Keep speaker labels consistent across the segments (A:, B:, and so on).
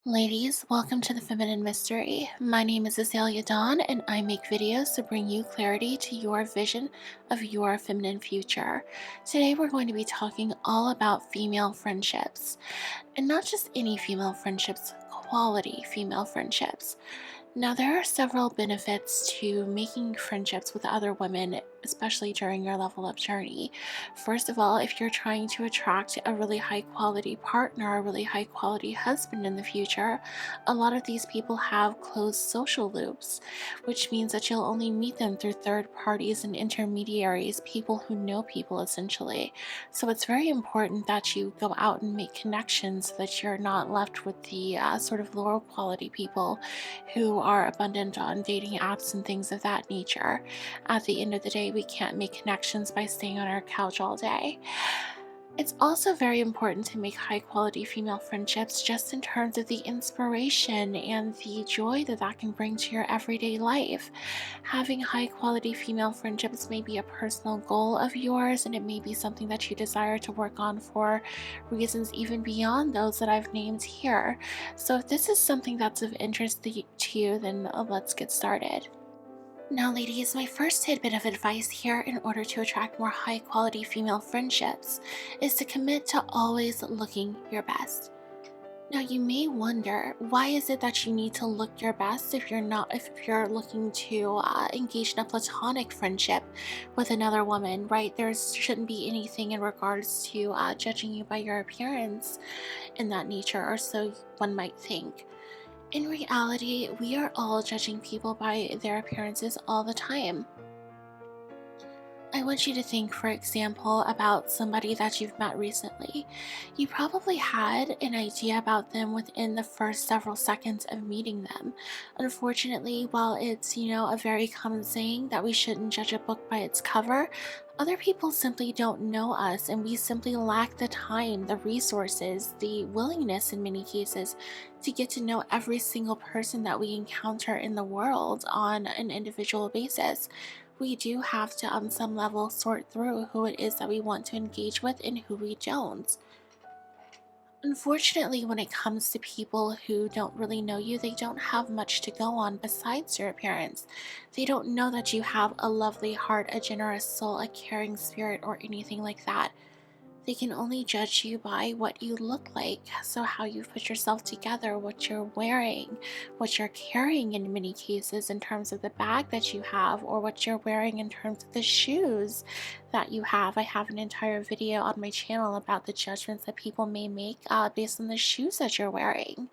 A: Ladies, welcome to the Feminine Mystery. My name is Azalea Dawn, and I make videos to bring you clarity to your vision of your feminine future. Today, we're going to be talking all about female friendships, and not just any female friendships, quality female friendships. Now, there are several benefits to making friendships with other women, especially during your level up journey. First of all, if you're trying to attract a really high quality partner, a really high quality husband in the future, a lot of these people have closed social loops, which means that you'll only meet them through third parties and intermediaries, people who know people essentially. So it's very important that you go out and make connections so that you're not left with the sort of lower quality people who are abundant on dating apps and things of that nature. At the end of the day, we can't make connections by staying on our couch all day. It's also very important to make high quality female friendships just in terms of the inspiration and the joy that that can bring to your everyday life. Having high quality female friendships may be a personal goal of yours, and it may be something that you desire to work on for reasons even beyond those that I've named here. So, if this is something that's of interest to you, then let's get started. Now, ladies, my first tidbit of advice here in order to attract more high quality female friendships is to commit to always looking your best. Now, you may wonder, why is it that you need to look your best if you're looking to engage in a platonic friendship with another woman, right? There shouldn't be anything in regards to judging you by your appearance in that nature, or so one might think. In reality, we are all judging people by their appearances all the time. I want you to think, for example, about somebody that you've met recently. You probably had an idea about them within the first several seconds of meeting them. Unfortunately, while it's, a very common saying that we shouldn't judge a book by its cover, other people simply don't know us, and we simply lack the time, the resources, the willingness in many cases to get to know every single person that we encounter in the world on an individual basis. We do have to, on some level, sort through who it is that we want to engage with and who we don't. Unfortunately, when it comes to people who don't really know you, they don't have much to go on besides your appearance. They don't know that you have a lovely heart, a generous soul, a caring spirit, or anything like that. They can only judge you by what you look like. So, how you put yourself together, what you're wearing, what you're carrying in many cases in terms of the bag that you have, or what you're wearing in terms of the shoes that you have. I have an entire video on my channel about the judgments that people may make based on the shoes that you're wearing.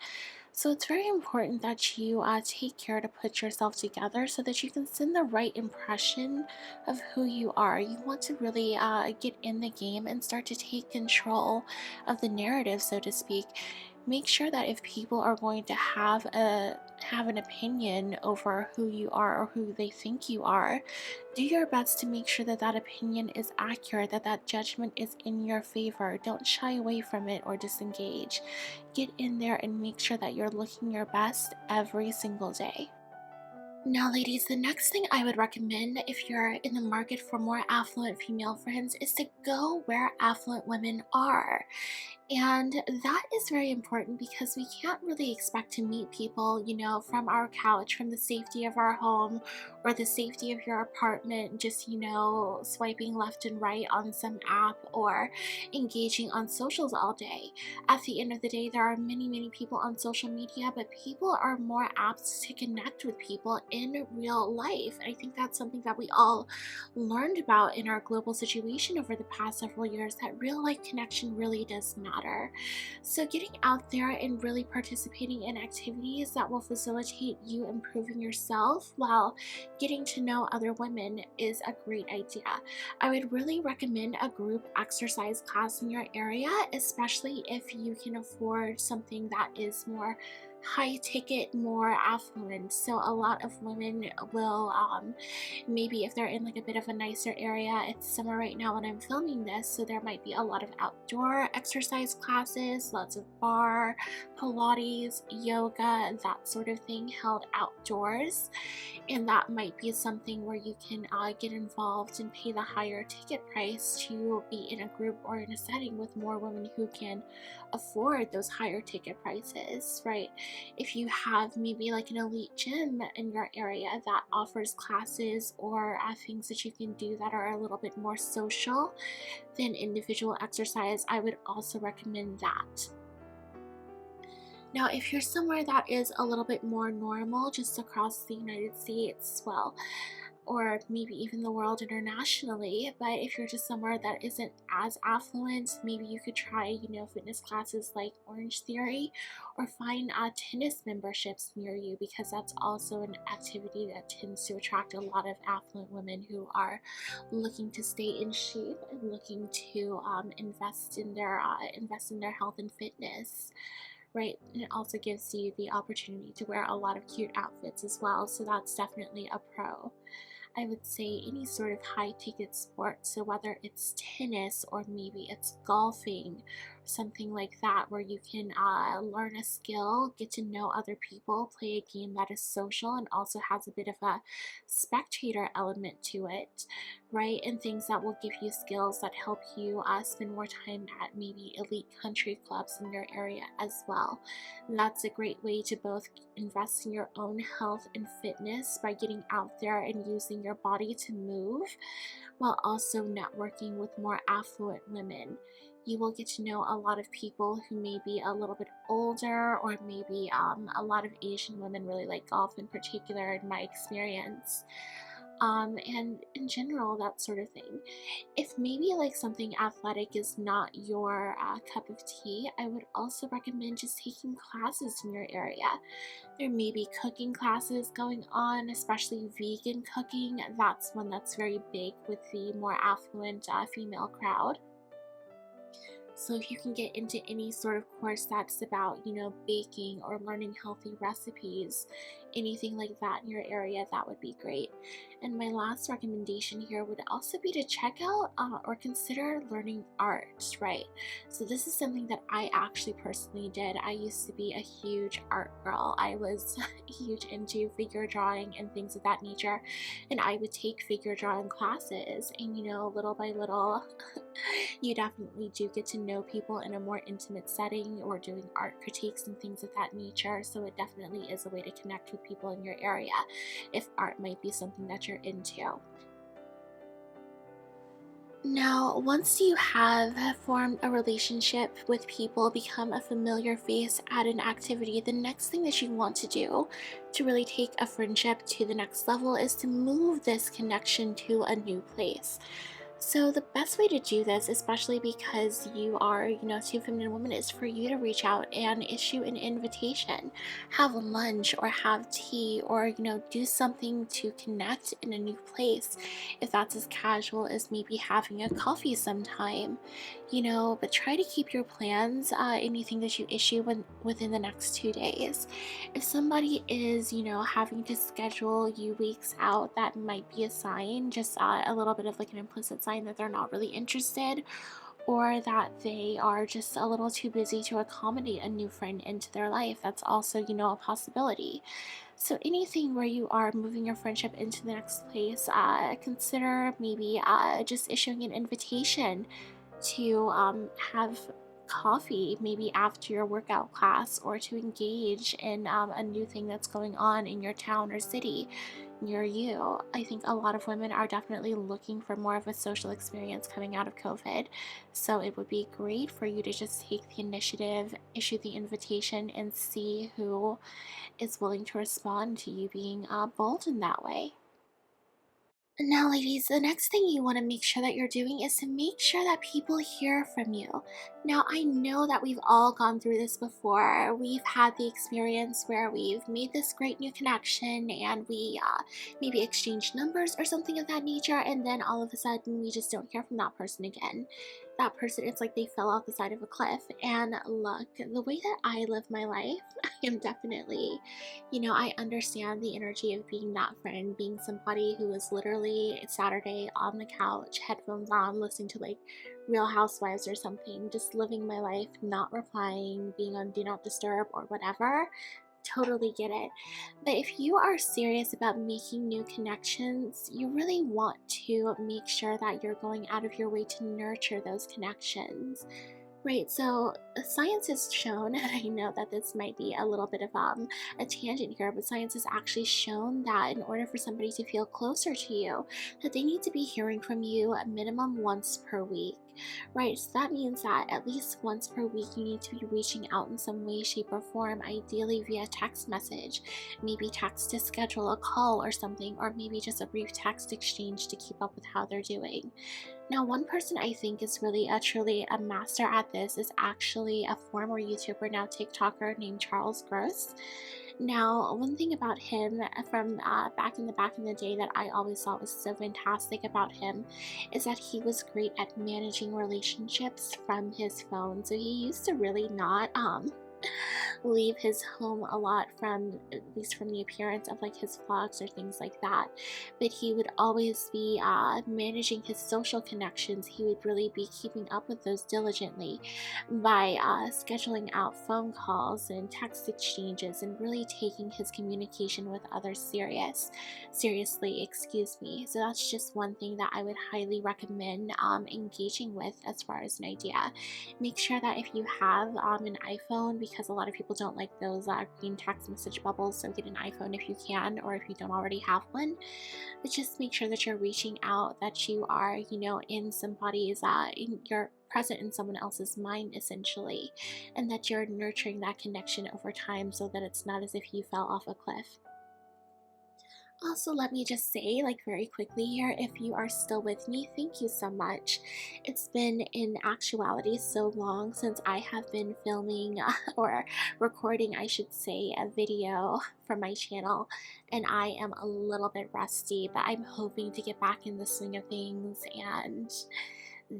A: So it's very important that you take care to put yourself together so that you can send the right impression of who you are. You want to really get in the game and start to take control of the narrative, so to speak. Make sure that if people are going to have an opinion over who you are or who they think you are, do your best to make sure that that opinion is accurate, that that judgment is in your favor. Don't shy away from it or disengage. Get in there and make sure that you're looking your best every single day. Now, ladies, the next thing I would recommend if you're in the market for more affluent female friends is to go where affluent women are. And that is very important because we can't really expect to meet people, from our couch, from the safety of our home or the safety of your apartment, just, swiping left and right on some app or engaging on socials all day. At the end of the day, there are many, many people on social media, but people are more apt to connect with people in real life. I think that's something that we all learned about in our global situation over the past several years, that real life connection really does matter. So getting out there and really participating in activities that will facilitate you improving yourself while getting to know other women is a great idea. I would really recommend a group exercise class in your area, especially if you can afford something that is more high ticket, more affluent. So a lot of women will, maybe if they're in like a bit of a nicer area, it's summer right now when I'm filming this, so there might be a lot of outdoor exercise classes, lots of bar, Pilates, yoga, that sort of thing held outdoors. And that might be something where you can get involved and pay the higher ticket price to be in a group or in a setting with more women who can afford those higher ticket prices, right? If you have maybe like an elite gym in your area that offers classes or things that you can do that are a little bit more social than individual exercise, I would also recommend that. Now, if you're somewhere that is a little bit more normal just across the United States, well, or maybe even the world internationally, but if you're just somewhere that isn't as affluent, maybe you could try, fitness classes like Orange Theory, or find tennis memberships near you, because that's also an activity that tends to attract a lot of affluent women who are looking to stay in shape and looking to invest in their health and fitness, right? And it also gives you the opportunity to wear a lot of cute outfits as well, so that's definitely a pro. I would say any sort of high ticket sport, so whether it's tennis or maybe it's golfing, something like that, where you can learn a skill, get to know other people, play a game that is social and also has a bit of a spectator element to it, right? And things that will give you skills that help you spend more time at maybe elite country clubs in your area as well. And that's a great way to both invest in your own health and fitness by getting out there and using your body to move, while also networking with more affluent women. You will get to know a lot of people who may be a little bit older, or maybe a lot of Asian women really like golf in particular, in my experience. And in general, that sort of thing. If maybe like something athletic is not your cup of tea, I would also recommend just taking classes in your area. There may be cooking classes going on, especially vegan cooking. That's one that's very big with the more affluent female crowd. So if you can get into any sort of course that's about, baking or learning healthy recipes, anything like that in your area, that would be great. And my last recommendation here would also be to check out or consider learning art, right? So this is something that I actually personally did. I used to be a huge art girl. I was huge into figure drawing and things of that nature. And I would take figure drawing classes, and little by little, you definitely do get to know people in a more intimate setting, or doing art critiques and things of that nature. So it definitely is a way to connect with people in your area if art might be something that you're into. Now, once you have formed a relationship with people, become a familiar face at an activity, the next thing that you want to do to really take a friendship to the next level is to move this connection to a new place. So the best way to do this, especially because you are, two feminine women, is for you to reach out and issue an invitation, have lunch or have tea, or, do something to connect in a new place. If that's as casual as maybe having a coffee sometime, but try to keep your plans, anything that you issue within the next 2 days. If somebody is, having to schedule you weeks out, that might be a sign, just a little bit of like an implicit sign that they're not really interested, or that they are just a little too busy to accommodate a new friend into their life. That's also, a possibility. So anything where you are moving your friendship into the next place, consider maybe just issuing an invitation to have coffee maybe after your workout class, or to engage in a new thing that's going on in your town or city near you. I think a lot of women are definitely looking for more of a social experience coming out of COVID. So it would be great for you to just take the initiative, issue the invitation, and see who is willing to respond to you being bold in that way. Now, ladies, the next thing you want to make sure that you're doing is to make sure that people hear from you. Now, I know that we've all gone through this before. We've had the experience where we've made this great new connection, and we maybe exchanged numbers or something of that nature, and then all of a sudden we just don't hear from that person again. That person, it's like they fell off the side of a cliff. And look, the way that I live my life, am definitely, I understand the energy of being that friend, being somebody who is literally Saturday on the couch, headphones on, listening to like Real Housewives or something, just living my life, not replying, being on Do Not Disturb or whatever. Totally get it. But if you are serious about making new connections, you really want to make sure that you're going out of your way to nurture those connections. Right, so science has shown, and I know that this might be a little bit of a tangent here, but science has actually shown that in order for somebody to feel closer to you, that they need to be hearing from you a minimum once per week. Right, so that means that at least once per week you need to be reaching out in some way, shape, or form, ideally via text message. Maybe text to schedule a call or something, or maybe just a brief text exchange to keep up with how they're doing. Now, one person I think is really truly a master at this is actually a former YouTuber, now TikToker, named Charles Gross. Now, one thing about him from back in the day that I always thought was so fantastic about him is that he was great at managing relationships from his phone. So he used to really not leave his home a lot, from at least from the appearance of like his vlogs or things like that, but he would always be managing his social connections. He would really be keeping up with those diligently by scheduling out phone calls and text exchanges and really taking his communication with others seriously, excuse me. So that's just one thing that I would highly recommend engaging with as far as an idea. Make sure that if you have an iPhone, because a lot of people don't like those green text message bubbles, so get an iPhone if you can, or if you don't already have one. But just make sure that you're reaching out, that you are, in somebody's, you're present in someone else's mind essentially, and that you're nurturing that connection over time so that it's not as if you fell off a cliff. Also, let me just say, like, very quickly here, if you are still with me, thank you so much. It's been, in actuality, so long since I have been filming or recording, I should say, a video for my channel, and I am a little bit rusty, but I'm hoping to get back in the swing of things, and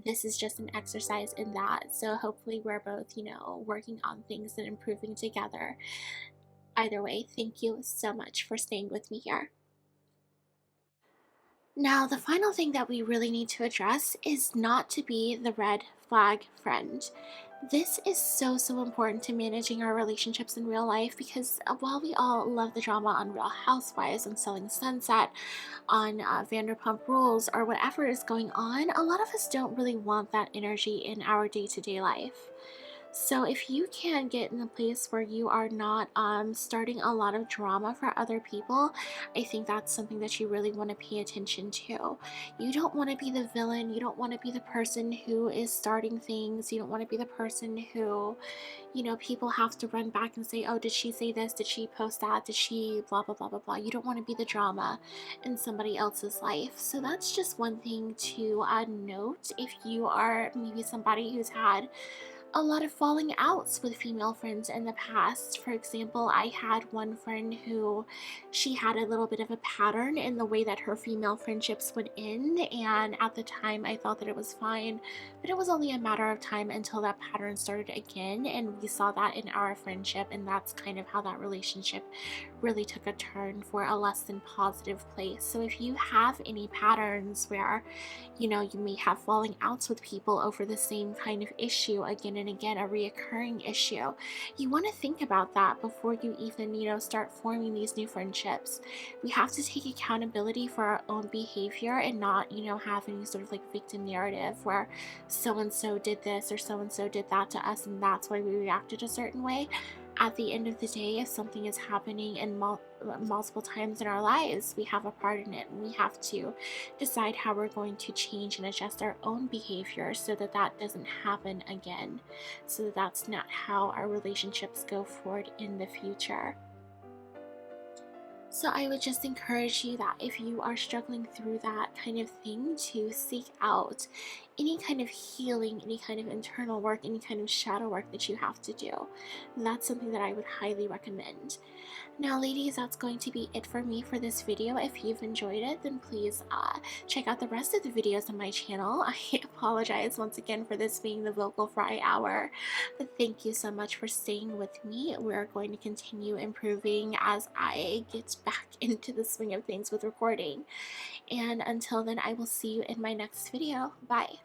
A: this is just an exercise in that. So hopefully we're both, working on things and improving together. Either way, thank you so much for staying with me here. Now, the final thing that we really need to address is not to be the red flag friend. This is so important to managing our relationships in real life, because while we all love the drama on Real Housewives, on Selling Sunset, on Vanderpump Rules, or whatever is going on, a lot of us don't really want that energy in our day-to-day life. So if you can get in a place where you are not starting a lot of drama for other people, I think that's something that you really want to pay attention to. You don't want to be the villain. You don't want to be the person who is starting things. You don't want to be the person who, people have to run back and say, oh, did she say this? Did she post that? Did she blah, blah, blah, blah, blah. You don't want to be the drama in somebody else's life. So that's just one thing to note if you are maybe somebody who's had a lot of falling outs with female friends in the past. For example, I had one friend who, she had a little bit of a pattern in the way that her female friendships would end, and at the time I thought that it was fine, but it was only a matter of time until that pattern started again, and we saw that in our friendship, and that's kind of how that relationship really took a turn for a less than positive place. So if you have any patterns where you may have falling outs with people over the same kind of issue again and again, a reoccurring issue, you want to think about that before you even, start forming these new friendships. We have to take accountability for our own behavior and not, have any sort of like victim narrative where so-and-so did this or so-and-so did that to us and that's why we reacted a certain way. At the end of the day, if something is happening in multiple times in our lives, we have a part in it, and we have to decide how we're going to change and adjust our own behavior so that that doesn't happen again, so that that's not how our relationships go forward in the future. So I would just encourage you that if you are struggling through that kind of thing, to seek out any kind of healing, any kind of internal work, any kind of shadow work that you have to do. And that's something that I would highly recommend. Now, ladies, that's going to be it for me for this video. If you've enjoyed it, then please check out the rest of the videos on my channel. I apologize once again for this being the vocal fry hour, but thank you so much for staying with me. We're going to continue improving as I get back into the swing of things with recording. And until then, I will see you in my next video. Bye.